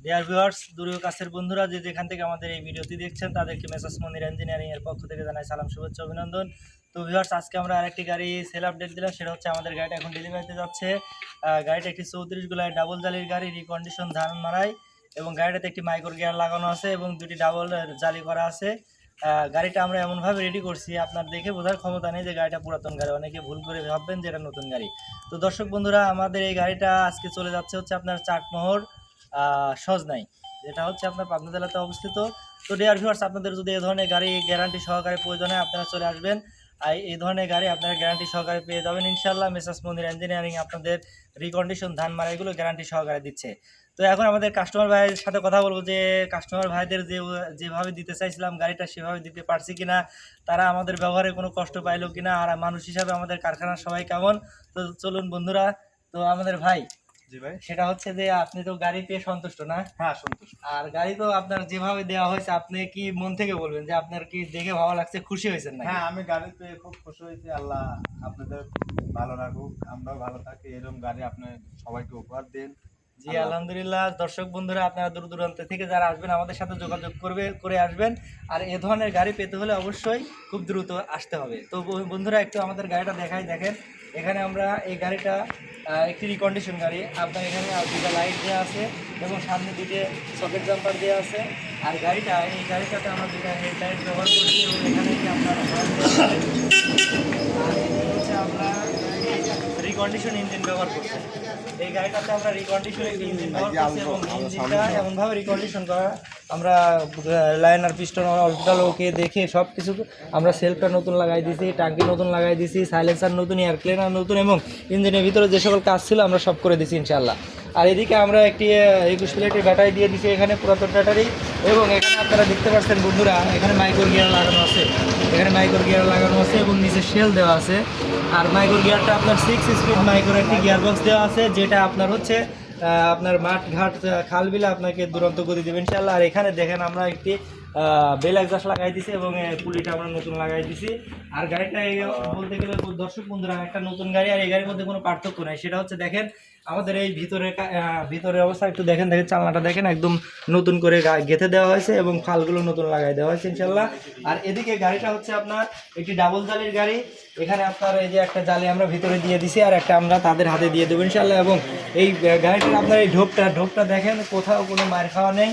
Dear viewers, দূর ও কাছের বন্ধুরা যে যেখান থেকে আমাদের এই ভিডিওটি দেখছেন তাদেরকে মেসার্স মনির ইঞ্জিনিয়ারিং এর পক্ষ থেকে জানাই সালাম, শুভেচ্ছা, অভিনন্দন। তো ভিউয়ার্স, আজকে আমরা আরেকটি গাড়ি সেল আপডেট দিলাম। সেটা হচ্ছে আমাদের গাড়িটা এখন ডেলিভারিতে যাচ্ছে। গাড়িটা একটি 34 গুলায় ডাবল জালির গাড়ি, রিকন্ডিশন ধান মারাই, এবং গাড়িটাতে একটি মাইক্রো গিয়ার লাগানো আছে এবং দুটি ডাবল জালি করা আছে। গাড়িটা আমরা এমনভাবে রেডি করছি, আপনার দেখে বোঝার ক্ষমতা নেই যে গাড়িটা পুরাতন গাড়ি। অনেকে ভুল করে ভাববেন যে এটা নতুন গাড়ি। তো দর্শক বন্ধুরা, আমাদের এই গাড়িটা আজকে চলে যাচ্ছে হচ্ছে আপনার চাটমোহর সজনাই, যেটা হচ্ছে আপনার পাবনা জেলাতে অবস্থিত। তো ডিয়ার ভিউয়ার্স, আপনাদের যদি এই ধরনের গাড়ি গ্যারান্টি সহকারে প্রয়োজন হয়, আপনারা চলে আসবেন। আর এই ধরনের গাড়ি আপনারা গ্যারান্টি সহকারে পেয়ে যাবেন ইনশাল্লাহ। মেসার্স মনির ইঞ্জিনিয়ারিং আপনাদের রিকন্ডিশন ধান মারা এগুলো গ্যারান্টি সহকারে দিচ্ছে। তো এখন আমাদের কাস্টমার ভাইয়ের সাথে কথা বলবো যে কাস্টমার ভাইদের যেভাবে দিতে চাইছিলাম গাড়িটা সেভাবে দিতে পারছি কিনা, তারা আমাদের ব্যবহারে কোনো কষ্ট পাইলো কিনা, আর মানুষ হিসাবে আমাদের কারখানার সবাই কেমন। তো চলুন বন্ধুরা। তো আমাদের ভাই, জি ভাই। সেটা হচ্ছে যে আপনি তো গাড়ি পেয়ে সন্তুষ্ট না? হ্যাঁ, সন্তুষ্ট। আর গাড়ি তো আপনার যেভাবে দেওয়া হয়েছে, আপনি কি মন থেকে বলবেন যে আপনার কি দেখে ভালো লাগছে, খুশি হয়েছেন না? হ্যাঁ, আমি গাড়ি পেয়ে খুব খুশি হয়েছি। আল্লাহ আপনাদের ভালো রাখুক, আমরাও ভালো থাকি। এরকম গাড়ি আপনি সবাইকে উপহার দিন। জি আলহামদুলিল্লাহ। দর্শক বন্ধুরা, আপনারা দূর দূরান্ত থেকে যারা আসবেন আমাদের সাথে যোগাযোগ করে আসবেন। আর এ ধরনের গাড়ি পেতে হলে অবশ্যই খুব দ্রুত আসতে হবে। তো বন্ধুরা, একটু আমাদের গাড়িটা দেখেন। এখানে আমরা এই গাড়িটা একটি রিকন্ডিশন গাড়ি। আপনার এখানে দুটো লাইট দেওয়া আছে এবং সামনে দুটো সকেট জাম্পার দেওয়া আছে। আর এই গাড়িটাতে আমরা দুটো হেডলাইট ব্যবহার করছি এবং এখানে কি আপনার হচ্ছে আমরা রিকন্ডিশন ইঞ্জিন ব্যবহার করছি। এই গাড়িটাতে আমরা রিকন্ডিশন ইঞ্জিন ব্যবহার করছি এবং ইঞ্জিনটা এমনভাবে রিকন্ডিশন করা, আমরা লাইনার পিস্টন অরিজিনাল ওকে দেখে সব কিছু আমরা সেলফটা নতুন লাগাই দিয়েছি, টাঙ্কি নতুন লাগাই দিয়েছি, সাইলেন্সার নতুন, এয়ার ক্লিনার নতুন, এবং ইঞ্জিনের ভিতরে যে সকল কাজ ছিল আমরা সব করে দিয়েছি ইনশাল্লাহ। আর এদিকে আমরা একটি 21 প্লেটের ব্যাটারি দিয়ে দিয়েছি, এখানে পুরাতন ব্যাটারি। এবং এখানে আপনারা দেখতে পাচ্ছেন বন্ধুরা, এখানে মাইক্রো গিয়ার লাগানো আছে, এবং নিচে শেল দেওয়া আছে। আর মাইক্রো গিয়ারটা আপনার 6 স্পিড মাইক্রো একটি গিয়ার বক্স দেওয়া আছে, যেটা আপনার হচ্ছে আপনার মাঠ ঘাট খাল বিলে আপনাকে দুরন্ত গতি দেবেন ইনশাল্লাহ। আর এখানে দেখেন আমরা একটি বেল এক্সস্ট লাগাই দিছি এবং পুলিটা আমরা নতুন লাগাই দিছি। আর গাড়িটা বলতে গেলে দর্শক বন্ধুরা, একটা নতুন গাড়ি আর এই গাড়ির মধ্যে কোনো পার্থক্য নাই। সেটা হচ্ছে দেখেন আমাদের এই ভিতরের অবস্থা একটু দেখেন, চালনাটা দেখেন, একদম নতুন করে গেঁথে দেওয়া হয়েছে এবং ফালগুলো নতুন লাগাই দেওয়া হয়েছে ইনশাল্লাহ। আর এদিকে গাড়িটা হচ্ছে আপনার একটি ডাবল জালির গাড়ি। এখানে আপনার এই যে একটা জালি আমরা ভিতরে দিয়ে দিছি আর একটা আমরা তাদের হাতে দিয়ে দেবো ইনশাল্লাহ। এবং এই গাড়িটার আপনার এই ঢোপটা দেখেন, কোথাও কোনো মার খাওয়া নেই,